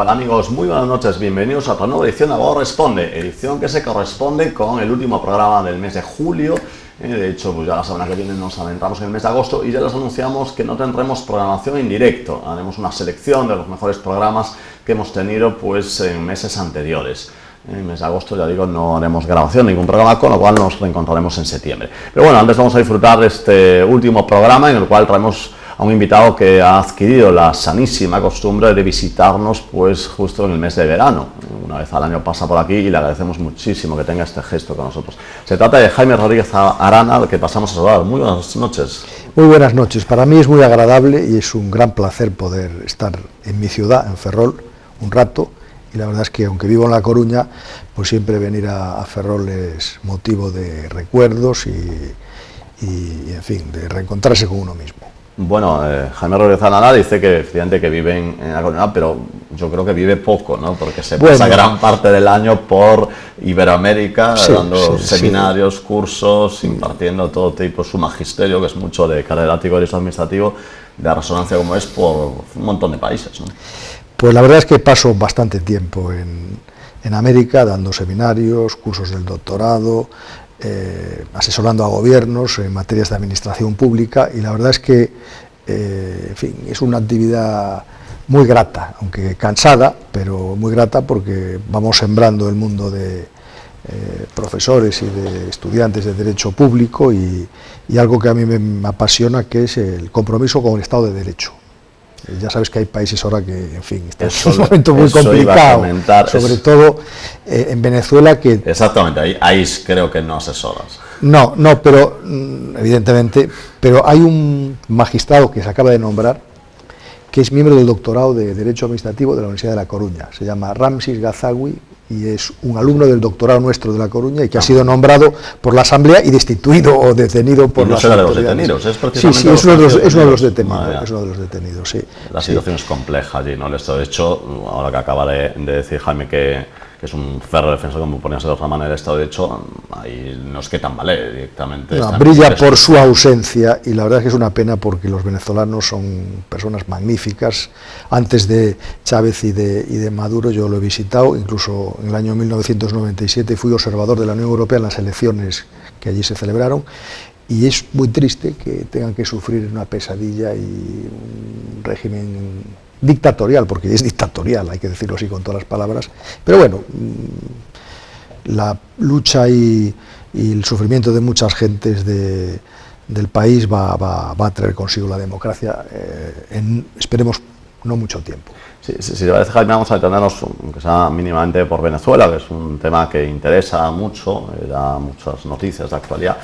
Hola amigos, muy buenas noches, bienvenidos a otra nueva edición de Abogado Responde, edición que se corresponde con el último programa del mes de julio. De hecho, pues ya la semana que viene nos adentramos en el mes de agosto y ya les anunciamos que no tendremos programación en directo. Haremos una selección de los mejores programas que hemos tenido pues en meses anteriores. En el mes de agosto, ya digo, no haremos grabación, ningún programa, con lo cual nos reencontraremos en septiembre. Pero bueno, antes vamos a disfrutar de este último programa en el cual traemos a un invitado que ha adquirido la sanísima costumbre de visitarnos pues justo en el mes de verano. Una vez al año pasa por aquí y le agradecemos muchísimo que tenga este gesto con nosotros. Se trata de Jaime Rodríguez Arana, al que pasamos a saludar. Muy buenas noches. Muy buenas noches. Para mí es muy agradable y es un gran placer poder estar en mi ciudad, en Ferrol, un rato. Y la verdad es que aunque vivo en La Coruña, pues siempre venir a Ferrol es motivo de recuerdos y en fin, de reencontrarse con uno mismo. Bueno, Jaime Rodríguez Arana dice que efectivamente que vive en La Coruña, pero yo creo que vive poco, ¿no? Porque se pasa gran parte del año por Iberoamérica, dando seminarios, cursos, impartiendo todo tipo, su magisterio, que es mucho de catedrático de Derecho Administrativo, de resonancia como es por un montón de países, ¿no? Pues la verdad es que paso bastante tiempo en América, dando seminarios, cursos del doctorado, asesorando a gobiernos en materias de administración pública, y la verdad es que en fin, es una actividad muy grata, aunque cansada, pero muy grata porque vamos sembrando el mundo de profesores y de estudiantes de derecho público y algo que a mí me apasiona, que es el compromiso con el Estado de Derecho. Ya sabes que hay países ahora que, en fin, está en un momento muy complicado, sobre todo en Venezuela, que... Exactamente, ahí creo que no asesoras. No, pero evidentemente, pero hay un magistrado que se acaba de nombrar, que es miembro del doctorado de Derecho Administrativo de la Universidad de La Coruña, se llama Ramsis Gazawi, y es un alumno del doctorado nuestro de La Coruña y que ha sido nombrado por la Asamblea y destituido o detenido por las autoridades. De los detenidos, es precisamente sí, es uno de los detenidos, sí. La situación es compleja allí, ¿no? De hecho, ahora que acaba de decir Jaime que es un férreo defensor, como ponías de otra manera, del Estado de Derecho, ahí no es que tambalee directamente. No, brilla por su ausencia, y la verdad es que es una pena porque los venezolanos son personas magníficas. Antes de Chávez y de Maduro yo lo he visitado, incluso en el año 1997 fui observador de la Unión Europea en las elecciones que allí se celebraron, y es muy triste que tengan que sufrir una pesadilla y un régimen dictatorial, porque es dictatorial, hay que decirlo así con todas las palabras, pero bueno, la lucha y el sufrimiento de muchas gentes del país va a traer consigo la democracia esperemos, no mucho tiempo. Si te parece, Jaime, vamos a detenernos, aunque sea mínimamente, por Venezuela, que es un tema que interesa mucho, da muchas noticias de actualidad,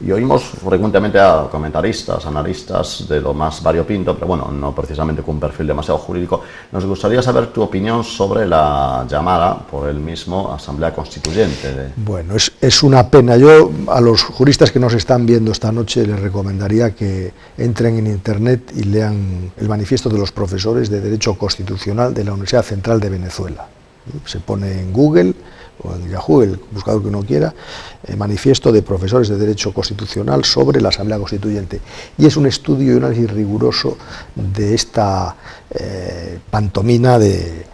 y oímos frecuentemente a comentaristas, analistas de lo más variopinto, pero bueno, no precisamente con un perfil demasiado jurídico. Nos gustaría saber tu opinión sobre la llamada por el mismo Asamblea Constituyente. Bueno, es una pena. Yo a los juristas que nos están viendo esta noche les recomendaría que entren en Internet y lean el manifiesto de los profesores de Derecho Constitucional de la Universidad Central de Venezuela. Se pone en Google o en Yahoo, el buscador que uno quiera, manifiesto de profesores de Derecho Constitucional sobre la Asamblea Constituyente. Y es un estudio y un análisis riguroso de esta pantomima de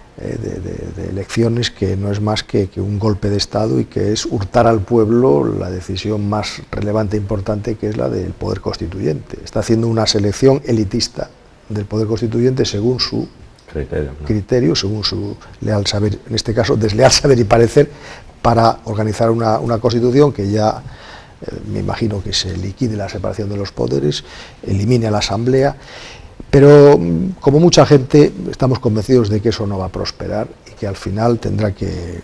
elecciones que no es más que un golpe de Estado y que es hurtar al pueblo la decisión más relevante e importante, que es la del Poder Constituyente. Está haciendo una selección elitista del Poder Constituyente según su criterio, según su leal saber, en este caso desleal saber y parecer, para organizar una constitución que ya me imagino que se liquide la separación de los poderes, elimine a la Asamblea, pero como mucha gente estamos convencidos de que eso no va a prosperar y que al final tendrá que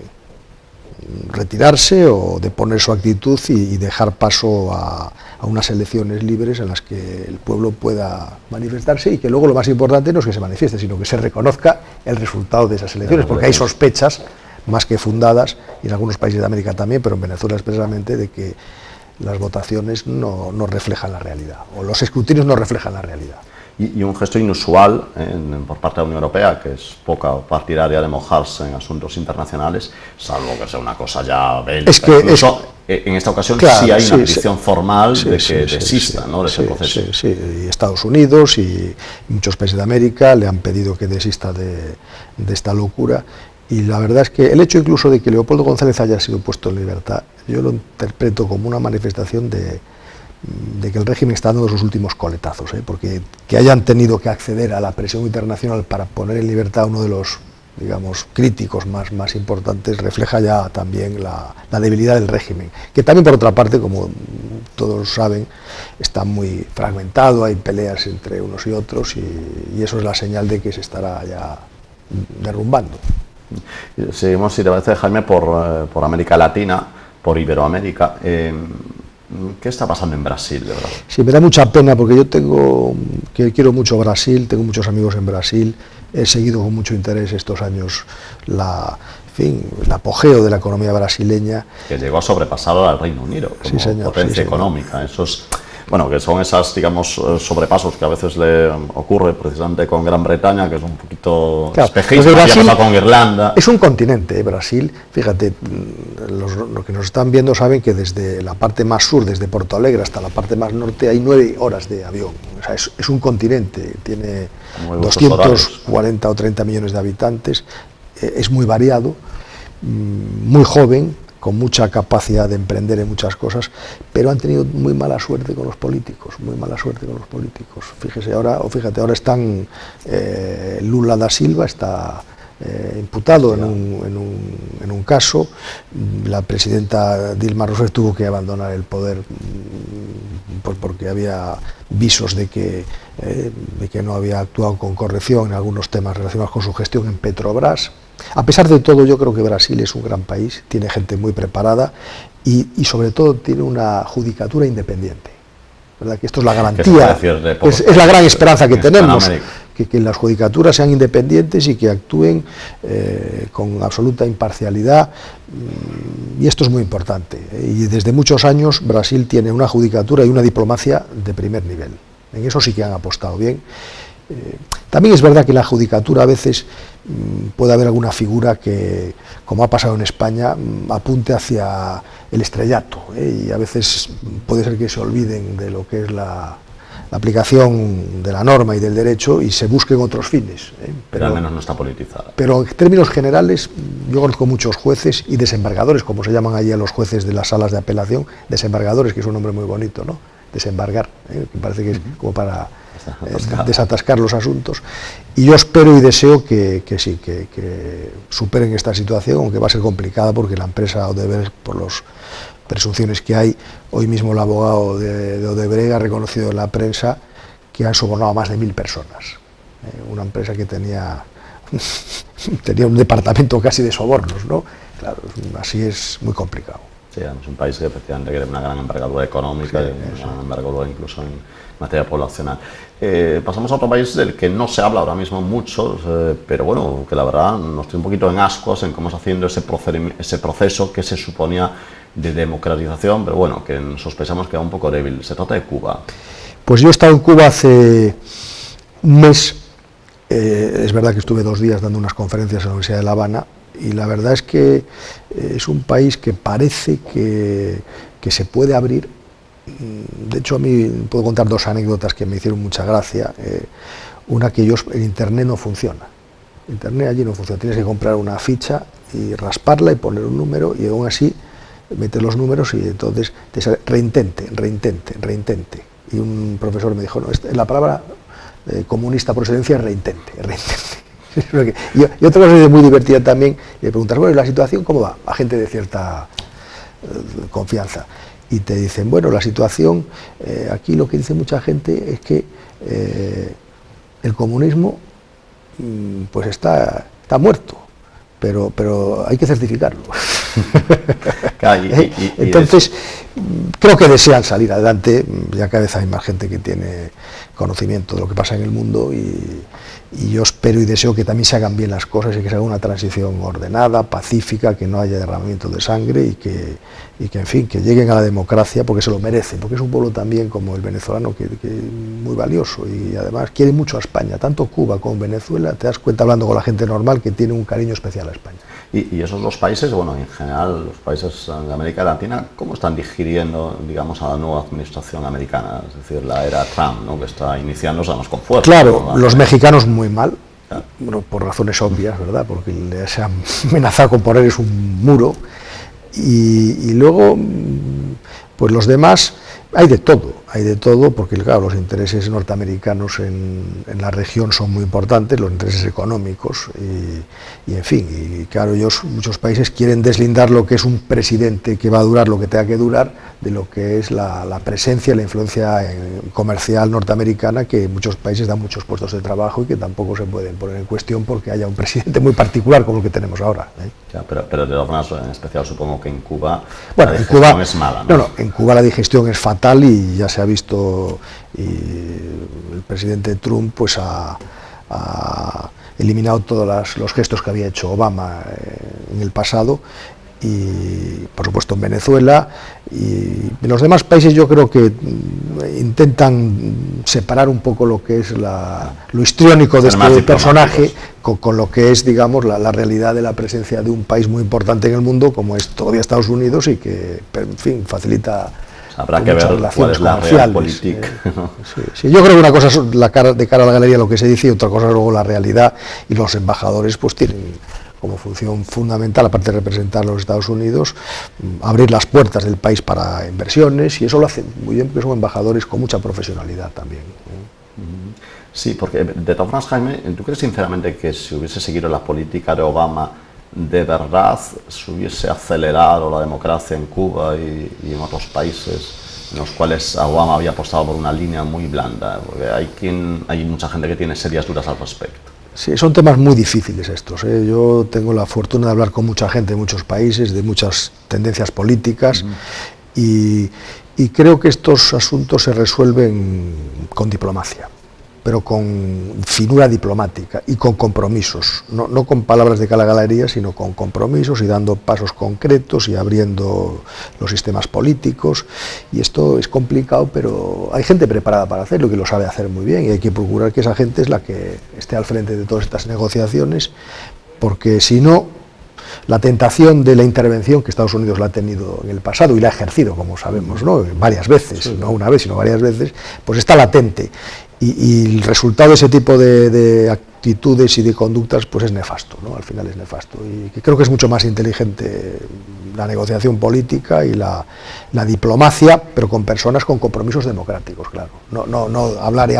retirarse o deponer su actitud y dejar paso a unas elecciones libres en las que el pueblo pueda manifestarse, y que luego lo más importante no es que se manifieste, sino que se reconozca el resultado de esas elecciones, porque hay sospechas más que fundadas, y en algunos países de América también, pero en Venezuela expresamente, de que las votaciones no reflejan la realidad, o los escrutinios no reflejan la realidad. Y un gesto inusual por parte de la Unión Europea, que es poca partidaria de mojarse en asuntos internacionales, salvo que sea una cosa ya bélica. En esta ocasión claro, sí hay una petición formal de que desista, ¿no?, de ese proceso. Sí, y Estados Unidos y muchos países de América le han pedido que desista de esta locura. Y la verdad es que el hecho incluso de que Leopoldo González haya sido puesto en libertad, yo lo interpreto como una manifestación de que el régimen está dando sus últimos coletazos, porque que hayan tenido que acceder a la presión internacional para poner en libertad a uno de los, digamos, críticos más importantes, refleja ya también la debilidad del régimen, que también por otra parte, como todos saben, está muy fragmentado, hay peleas entre unos y otros, y eso es la señal de que se estará ya derrumbando. Seguimos, si te parece, Jaime, por América Latina, por Iberoamérica. ¿Qué está pasando en Brasil, de verdad? Sí, me da mucha pena porque yo quiero mucho Brasil, tengo muchos amigos en Brasil, he seguido con mucho interés estos años el apogeo de la economía brasileña. Que llegó a sobrepasar al Reino Unido como potencia económica. Esos, bueno, que son esas, digamos, sobrepasos que a veces le ocurre precisamente con Gran Bretaña, que es un poquito espejismo, que ha pasado con Irlanda. Es un continente, Brasil, fíjate, los que nos están viendo saben que desde la parte más sur, desde Porto Alegre hasta la parte más norte, hay 9 horas de avión. O sea, es un continente, tiene 240 o 30 millones de habitantes, es muy variado, muy joven, con mucha capacidad de emprender en muchas cosas, pero han tenido muy mala suerte con los políticos, muy mala suerte con los políticos. Fíjate, ahora están, Lula da Silva está imputado en un caso, la presidenta Dilma Rousseff tuvo que abandonar el poder porque había visos de que no había actuado con corrección en algunos temas relacionados con su gestión en Petrobras. A pesar de todo, yo creo que Brasil es un gran país, tiene gente muy preparada y sobre todo tiene una judicatura independiente, ¿verdad? Que esto es la garantía, es la gran esperanza que tenemos, que las judicaturas sean independientes y que actúen con absoluta imparcialidad, y esto es muy importante. Y desde muchos años Brasil tiene una judicatura y una diplomacia de primer nivel, en eso sí que han apostado bien. También es verdad que en la judicatura a veces puede haber alguna figura que, como ha pasado en España, apunte hacia el estrellato, y a veces puede ser que se olviden de lo que es la aplicación de la norma y del derecho y se busquen otros fines. Pero al menos no está politizada. Pero en términos generales, yo conozco muchos jueces y desembargadores, como se llaman allí a los jueces de las salas de apelación, desembargadores, que es un nombre muy bonito, ¿no? Desembargar, me parece que es como para desatascar los asuntos, y yo espero y deseo que superen esta situación, aunque va a ser complicada porque la empresa Odebrecht, por las presunciones que hay, hoy mismo el abogado de Odebrecht ha reconocido en la prensa que han sobornado a más de 1000 personas, una empresa que tenía un departamento casi de sobornos, ¿no? Claro, así es muy complicado. Sí, es un país que efectivamente tiene una gran envergadura económica, y una gran envergadura incluso en materia poblacional. Pasamos a otro país del que no se habla ahora mismo mucho, pero bueno, que la verdad nos tiene un poquito en ascuas en cómo está haciendo ese proceso que se suponía de democratización, pero bueno, que sospechamos que era un poco débil. Se trata de Cuba. Pues yo he estado en Cuba hace un mes, es verdad que estuve 2 días dando unas conferencias en la Universidad de La Habana, y la verdad es que es un país que parece que se puede abrir. De hecho, a mí puedo contar 2 anécdotas que me hicieron mucha gracia. Una, que el internet no funciona. Internet allí no funciona, tienes que comprar una ficha y rasparla y poner un número, y aún así metes los números y entonces te sale reintente. Y un profesor me dijo, no, la palabra comunista por excelencia es reintente. Y otra cosa muy divertida también, le preguntas, bueno, ¿la situación cómo va? A gente de cierta confianza. Y te dicen, bueno, la situación, aquí lo que dice mucha gente es que el comunismo pues está muerto, pero hay que certificarlo. Claro, entonces, creo que desean salir adelante, ya cada vez hay más gente que tiene conocimiento de lo que pasa en el mundo y yo espero y deseo que también se hagan bien las cosas y que se haga una transición ordenada, pacífica, que no haya derramamiento de sangre y que en fin, que lleguen a la democracia porque se lo merecen, porque es un pueblo también como el venezolano que muy valioso y además quiere mucho a España, tanto Cuba como Venezuela, te das cuenta hablando con la gente normal que tiene un cariño especial a España. Y esos dos países, bueno, en general los países de América Latina, ¿cómo están digiriendo, digamos, a la nueva administración americana? Es decir, la era Trump, ¿no?, que está iniciándose además con fuerza. Claro, ¿no? Los mexicanos muy mal, bueno, por razones obvias, ¿verdad? Porque les han amenazado con ponerles un muro y luego, pues los demás, hay de todo, porque claro, los intereses norteamericanos en la región son muy importantes, los intereses económicos y en fin, y claro, muchos países quieren deslindar lo que es un presidente que va a durar lo que tenga que durar de lo que es la presencia, la influencia comercial norteamericana, que en muchos países da muchos puestos de trabajo y que tampoco se pueden poner en cuestión porque haya un presidente muy particular como el que tenemos ahora. Ya, pero de todas maneras, en especial supongo que en Cuba, bueno, la digestión es mala, ¿no? No, en Cuba la digestión es fatal y ya se ha visto, y el presidente Trump pues ha eliminado todos los gestos que había hecho Obama en el pasado y por supuesto en Venezuela y en los demás países yo creo que intentan separar un poco lo que es lo histriónico de este personaje con lo que es, digamos, la realidad de la presencia de un país muy importante en el mundo como es todavía Estados Unidos y que, en fin, facilita. Habrá que ver cuál es la realpolitik. Sí, yo creo que una cosa es de cara a la galería lo que se dice y otra cosa es luego la realidad y los embajadores pues tienen como función fundamental, aparte de representar a los Estados Unidos, abrir las puertas del país para inversiones y eso lo hacen muy bien porque son embajadores con mucha profesionalidad también. Sí, porque de todas formas, Jaime, ¿tú crees sinceramente que si hubiese seguido la política de Obama de verdad se hubiese acelerado la democracia en Cuba y en otros países en los cuales Obama había apostado por una línea muy blanda? Porque hay mucha gente que tiene serias dudas al respecto. Sí, son temas muy difíciles estos. Yo tengo la fortuna de hablar con mucha gente de muchos países, de muchas tendencias políticas y creo que estos asuntos se resuelven con diplomacia, pero con finura diplomática y con compromisos, no con palabras de galería, sino con compromisos y dando pasos concretos y abriendo los sistemas políticos. Y esto es complicado, pero hay gente preparada para hacerlo y que lo sabe hacer muy bien y hay que procurar que esa gente es la que esté al frente de todas estas negociaciones, porque si no, la tentación de la intervención, que Estados Unidos la ha tenido en el pasado y la ha ejercido, como sabemos, ¿no?, varias veces, sí, no una vez, sino varias veces, pues está latente. Y el resultado de ese tipo de actitudes y de conductas pues es nefasto, ¿no? Al final es nefasto y que creo que es mucho más inteligente la negociación política y la diplomacia, pero con personas con compromisos democráticos, claro. No hablar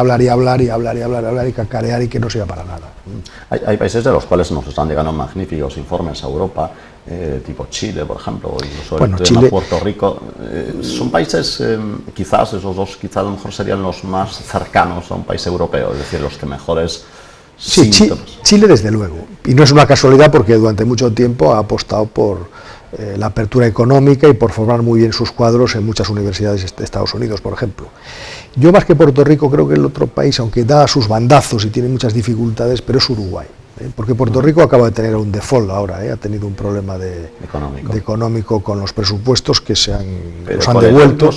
y cacarear y que no sirva para nada. Hay países de los cuales nos están llegando magníficos informes a Europa, tipo Chile, por ejemplo, o incluso Chile, Puerto Rico. Son países, quizás esos dos, quizás a lo mejor serían los más cercanos a un país europeo, es decir, los que mejores síntomas. Chile desde luego, y no es una casualidad porque durante mucho tiempo ha apostado por la apertura económica y por formar muy bien sus cuadros en muchas universidades de Estados Unidos, por ejemplo. Yo más que Puerto Rico creo que el otro país, aunque da sus bandazos y tiene muchas dificultades, pero es Uruguay. Porque Puerto Rico acaba de tener un default ahora, ha tenido un problema económico con los presupuestos que los han devuelto.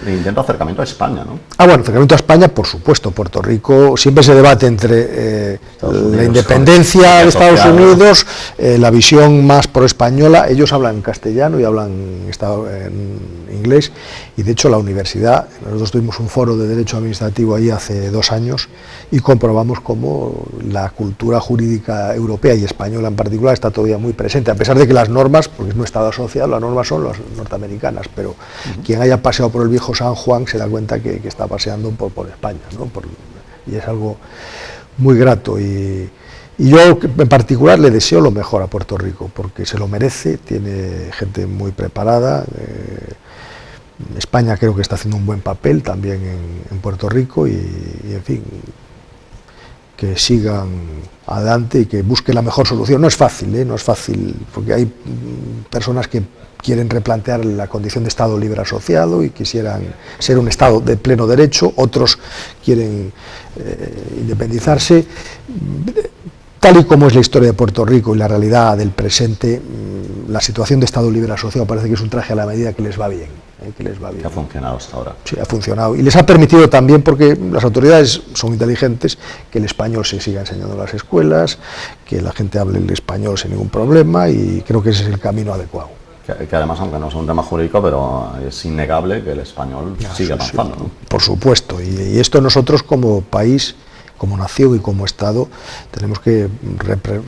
Intenta acercamiento a España, ¿no? Bueno, acercamiento a España, por supuesto. Puerto Rico siempre se debate entre la independencia de Estados Unidos, la visión más pro-española. Ellos hablan castellano y hablan en inglés, y de hecho la universidad, nosotros tuvimos un foro de Derecho Administrativo ahí hace 2 años y comprobamos cómo la cultura jurídica europea y española en particular está todavía muy presente, a pesar de que las normas, porque es un Estado asociado, las normas son las norteamericanas, pero quien haya paseado por el viejo San Juan se da cuenta que está paseando por España, ¿no? Y es algo muy grato y yo en particular le deseo lo mejor a Puerto Rico, porque se lo merece, tiene gente muy preparada. España creo que está haciendo un buen papel también en Puerto Rico y en fin, que sigan adelante y que busquen la mejor solución. No es fácil, no es fácil, porque hay personas que quieren replantear la condición de Estado libre asociado y quisieran ser un Estado de pleno derecho, otros quieren independizarse. Tal y como es la historia de Puerto Rico y la realidad del presente, la situación de Estado libre asociado parece que es un traje a la medida que les va bien. Que ha funcionado hasta ahora. Sí, ha funcionado. Y les ha permitido también, porque las autoridades son inteligentes, que el español se siga enseñando en las escuelas, que la gente hable el español sin ningún problema, y creo que ese es el camino adecuado. Que además, aunque no es un tema jurídico, pero es innegable que el español sigue avanzando, sí, ¿no? Por supuesto, y esto nosotros como país, como nación y como Estado, tenemos que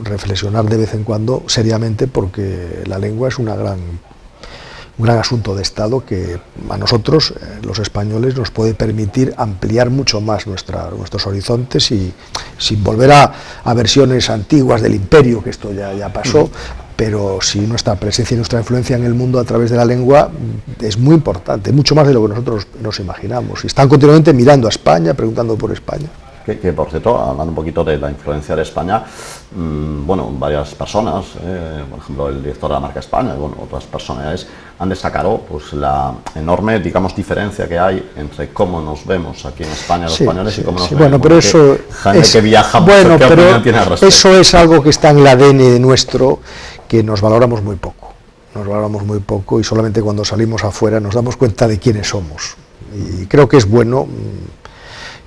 reflexionar de vez en cuando seriamente, porque la lengua es un gran asunto de Estado que a nosotros, los españoles, nos puede permitir ampliar mucho más nuestros horizontes, y sin volver a versiones antiguas del imperio, que esto ya pasó, pero sí nuestra presencia y nuestra influencia en el mundo a través de la lengua es muy importante, mucho más de lo que nosotros nos imaginamos. Y están continuamente mirando a España, preguntando por España. Que por cierto, hablando un poquito de la influencia de España, bueno, varias personas, por ejemplo el director de la marca España y bueno, otras personalidades han destacado pues la enorme, digamos, diferencia que hay entre cómo nos vemos aquí en España los españoles y cómo nos vemos. Bueno, pero eso Jaime, que viaja mucho, bueno, ¿qué pero opinión tiene al respecto? Eso es algo que está en el ADN nuestro, que nos valoramos muy poco. Nos valoramos muy poco, y solamente cuando salimos afuera nos damos cuenta de quiénes somos. Y creo que es bueno,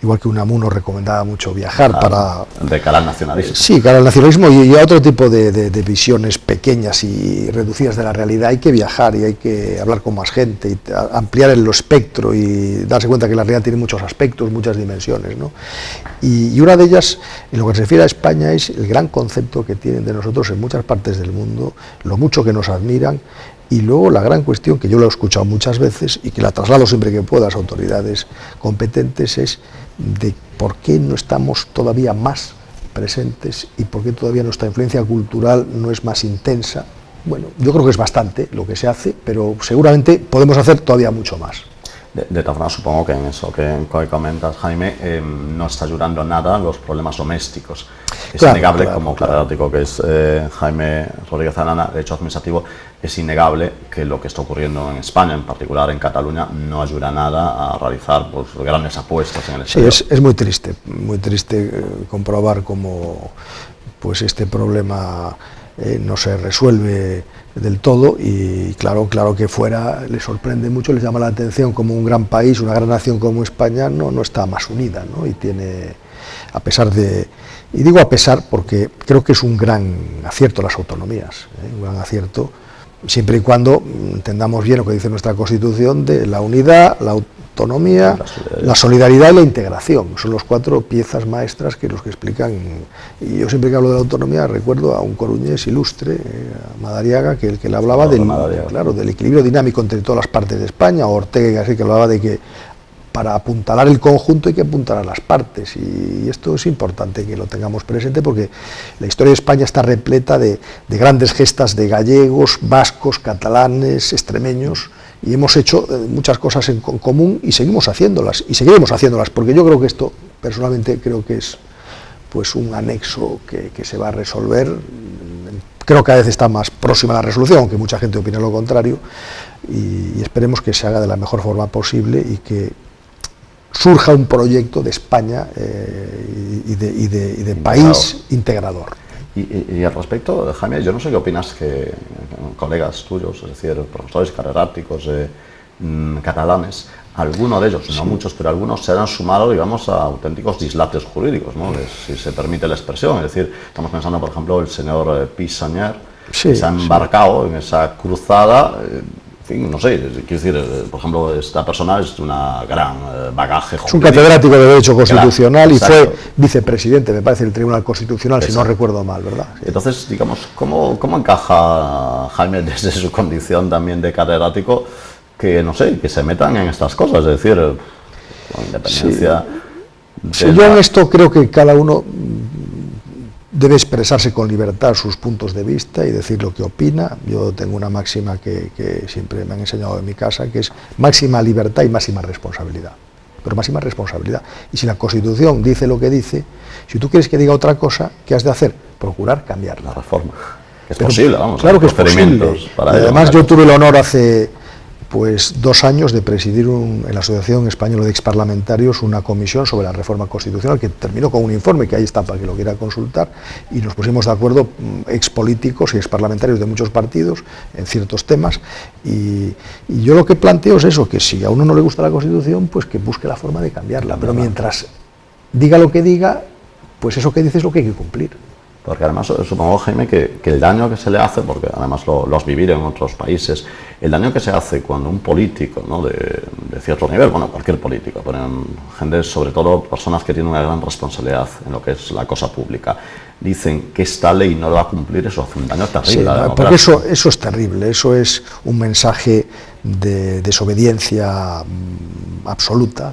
igual que Unamuno recomendaba mucho viajar para... De cara al nacionalismo. Sí, cara al nacionalismo y a otro tipo de visiones pequeñas y reducidas de la realidad. Hay que viajar y hay que hablar con más gente y ampliar el espectro y darse cuenta que la realidad tiene muchos aspectos, muchas dimensiones, ¿no? Y una de ellas, en lo que se refiere a España, es el gran concepto que tienen de nosotros en muchas partes del mundo, lo mucho que nos admiran. Y luego la gran cuestión, que yo lo he escuchado muchas veces y que la traslado siempre que puedo a las autoridades competentes, es de por qué no estamos todavía más presentes y por qué todavía nuestra influencia cultural no es más intensa. Bueno, yo creo que es bastante lo que se hace, pero seguramente podemos hacer todavía mucho más. De todas formas, supongo que en eso que comentas, Jaime, no está ayudando nada los problemas domésticos. Es innegable, como catedrático que es Jaime Rodríguez Arana, Derecho Administrativo, es innegable que lo que está ocurriendo en España, en particular en Cataluña, no ayuda nada a realizar pues, grandes apuestas en el exterior. Sí, es muy triste comprobar cómo pues, este problema no se resuelve del todo, y claro que fuera les sorprende mucho, les llama la atención como un gran país, una gran nación como España no está más unida, ¿no? Y tiene, a pesar de, y digo a pesar porque creo que es un gran acierto las autonomías, un gran acierto, siempre y cuando entendamos bien lo que dice nuestra Constitución de la unidad, la autonomía, la solidaridad y la integración. Son los 4 piezas maestras que los que explican. Y yo siempre que hablo de la autonomía recuerdo a un coruñés ilustre, a Madariaga, que le hablaba del equilibrio dinámico entre todas las partes de España, o Ortega, que hablaba de que para apuntalar el conjunto hay que apuntalar las partes, y esto es importante que lo tengamos presente, porque la historia de España está repleta de grandes gestas de gallegos, vascos, catalanes, extremeños, y hemos hecho muchas cosas en común y seguimos haciéndolas, y seguiremos haciéndolas, porque yo creo que esto, personalmente, creo que es pues un anexo que se va a resolver. Creo que cada vez está más próxima a la resolución, aunque mucha gente opina lo contrario, y esperemos que se haga de la mejor forma posible y que surja un proyecto de España y de país integrador. Y al respecto, Jaime, yo no sé qué opinas que colegas tuyos, es decir, profesores catedráticos catalanes, algunos de ellos, no muchos, pero algunos se han sumado, digamos, a auténticos dislates jurídicos, ¿no? Si se permite la expresión. Es decir, estamos pensando, por ejemplo, el señor Pisanier, que se ha embarcado en esa cruzada. No sé, quiero decir, por ejemplo, esta persona es de una gran bagaje jurídico. Es un catedrático de Derecho Constitucional, claro, y fue vicepresidente, me parece, del Tribunal Constitucional, exacto, si no recuerdo mal, ¿verdad? Sí. Entonces, digamos, ¿cómo encaja Jaime desde su condición también de catedrático que, no sé, que se metan en estas cosas? Es decir, con independencia... Sí, yo en esto creo que cada uno debe expresarse con libertad sus puntos de vista y decir lo que opina. Yo tengo una máxima que siempre me han enseñado en mi casa, que es máxima libertad y máxima responsabilidad. pero máxima responsabilidad. Y si la Constitución dice lo que dice, si tú quieres que diga otra cosa, ¿qué has de hacer? Procurar cambiarla. La reforma. Es posible, vamos. Claro que es posible. Para además, yo tuve el honor hace 2 años de presidir en la Asociación Española de Exparlamentarios una comisión sobre la reforma constitucional que terminó con un informe que ahí está para que lo quiera consultar, y nos pusimos de acuerdo expolíticos y exparlamentarios de muchos partidos en ciertos temas, y yo lo que planteo es eso, que si a uno no le gusta la Constitución, pues que busque la forma de cambiarla, pero mientras diga lo que diga, pues eso que dice es lo que hay que cumplir. Porque además supongo, Jaime, que el daño que se le hace, porque además lo has vivido en otros países, el daño que se hace cuando un político, ¿no?, de cierto nivel, bueno, cualquier político, pero gente, sobre todo personas que tienen una gran responsabilidad en lo que es la cosa pública, dicen que esta ley no la va a cumplir, eso hace un daño terrible a la democracia. Porque eso es terrible, eso es un mensaje de desobediencia absoluta,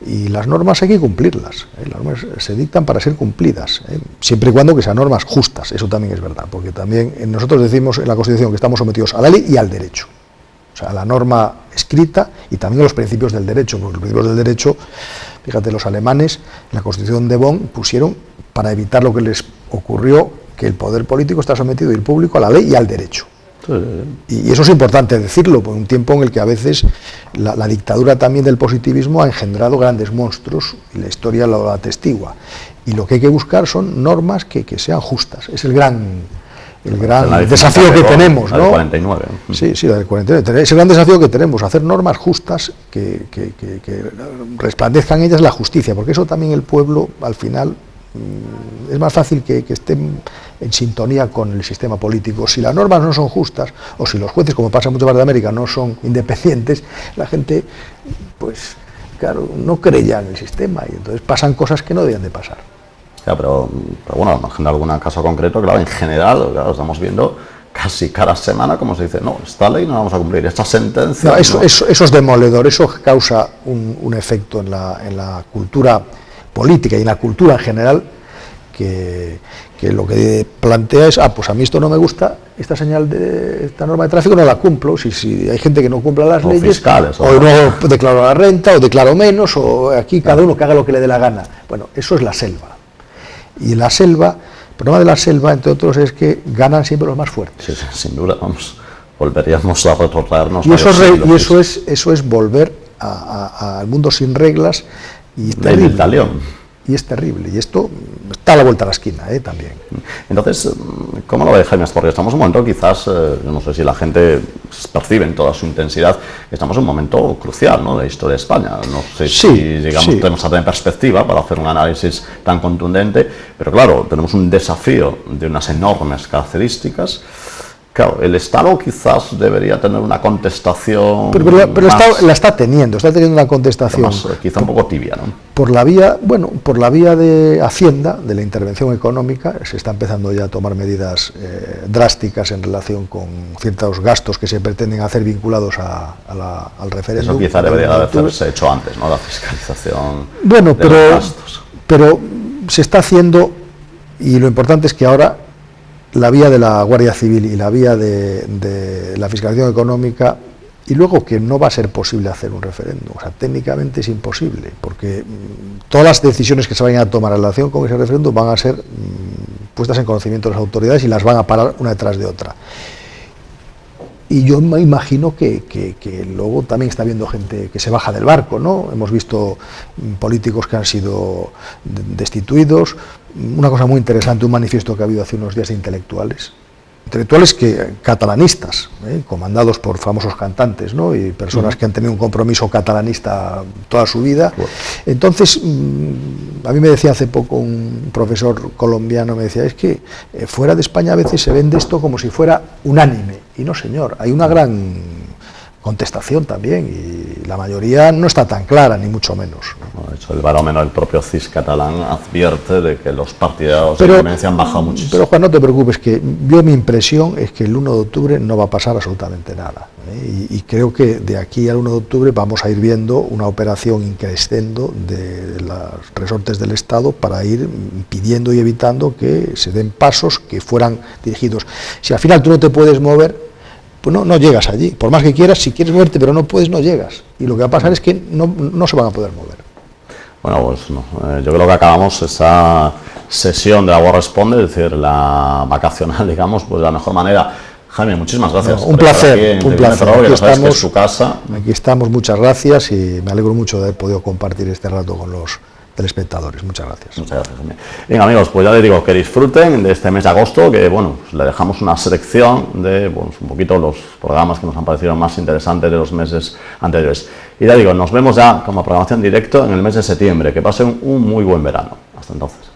y las normas hay que cumplirlas, las normas se dictan para ser cumplidas, siempre y cuando que sean normas justas, eso también es verdad, porque también nosotros decimos en la Constitución que estamos sometidos a la ley y al derecho, o sea, a la norma escrita y también a los principios del derecho, porque los principios del derecho, fíjate, los alemanes en la Constitución de Bonn pusieron, para evitar lo que les ocurrió, que el poder político está sometido y el público a la ley y al derecho. Y eso es importante decirlo, por un tiempo en el que a veces la dictadura también del positivismo ha engendrado grandes monstruos, y la historia lo atestigua. Y lo que hay que buscar son normas que sean justas. Es el gran desafío que tenemos, ¿no? La del 49. Sí, la del 49. Es el gran desafío que tenemos, hacer normas justas que resplandezcan en ellas la justicia, porque eso también el pueblo, al final, es más fácil que estén en sintonía con el sistema político. Si las normas no son justas, o si los jueces, como pasa en muchas partes de América, no son independientes, la gente, pues, claro, no cree ya en el sistema, y entonces pasan cosas que no debían de pasar. Ya, pero bueno, al margen de algún caso concreto, claro, en general, claro, estamos viendo casi cada semana como se dice, no, esta ley no la vamos a cumplir, esta sentencia... No, eso es demoledor, eso causa un efecto en la cultura política y en la cultura en general, que lo que plantea es, pues a mí esto no me gusta, esta norma de tráfico no la cumplo, si hay gente que no cumpla las leyes, fiscales, o no declaro la renta, o declaro menos, o aquí cada uno que haga lo que le dé la gana. Bueno, eso es la selva. Y en la selva, el problema de la selva, entre otros, es que ganan siempre los más fuertes. Sí, sin duda, vamos, volveríamos a retrotraernos. Y eso es volver al mundo sin reglas, y terrible. Del talión. Y es terrible, y esto está a la vuelta de la esquina, también. Entonces, ¿cómo lo ve, Jaime? Porque estamos en un momento, quizás, no sé si la gente percibe en toda su intensidad, estamos en un momento crucial, ¿no?, de la historia de España. No sé si, digamos, tenemos que tener perspectiva para hacer un análisis tan contundente, pero claro, tenemos un desafío de unas enormes características. Claro, el Estado quizás debería tener una contestación. Pero la está teniendo una contestación. Más, quizá un poco tibia, ¿no? Por la vía de Hacienda, de la intervención económica, se está empezando ya a tomar medidas drásticas en relación con ciertos gastos que se pretenden hacer vinculados al referéndum. Eso quizá debería haberse hecho antes, ¿no? La fiscalización. Bueno, de los gastos. Pero se está haciendo, y lo importante es que ahora la vía de la Guardia Civil y la vía de la fiscalización económica, y luego que no va a ser posible hacer un referéndum, o sea, técnicamente es imposible, porque todas las decisiones que se vayan a tomar en relación con ese referéndum van a ser puestas en conocimiento de las autoridades y las van a parar una detrás de otra. Y yo me imagino que luego también está habiendo gente que se baja del barco, ¿no? Hemos visto políticos que han sido destituidos. Una cosa muy interesante, un manifiesto que ha habido hace unos días de intelectuales catalanistas, comandados por famosos cantantes, ¿no?, y personas que han tenido un compromiso catalanista toda su vida. Entonces, a mí me decía hace poco un profesor colombiano, me decía, es que fuera de España a veces se vende esto como si fuera unánime, y no, señor, hay una gran contestación también, y la mayoría no está tan clara, ni mucho menos. De hecho, el barómetro del propio CIS catalán advierte de que los partidarios de independencia han bajado muchísimo. Pero, Juan, no te preocupes, que mi impresión es que el 1 de octubre no va a pasar absolutamente nada, y creo que de aquí al 1 de octubre vamos a ir viendo una operación in crescendo de los resortes del Estado para ir pidiendo y evitando que se den pasos que fueran dirigidos. Si al final tú no te puedes mover, pues no llegas allí. Por más que quieras, si quieres moverte, pero no puedes, no llegas. Y lo que va a pasar es que no se van a poder mover. Bueno, pues no. Yo creo que acabamos esa sesión de la Voz Responde, es decir, la vacacional, digamos, pues de la mejor manera. Jaime, muchísimas gracias. Un placer, un placer. Aquí estamos, muchas gracias y me alegro mucho de haber podido compartir este rato con los telespectadores. Muchas gracias. Muchas gracias, Jaime. Bien, amigos, pues ya les digo que disfruten de este mes de agosto, que bueno, pues le dejamos una selección de un poquito los programas que nos han parecido más interesantes de los meses anteriores. Y ya digo, nos vemos ya como programación directo en el mes de septiembre. Que pasen un muy buen verano. Hasta entonces.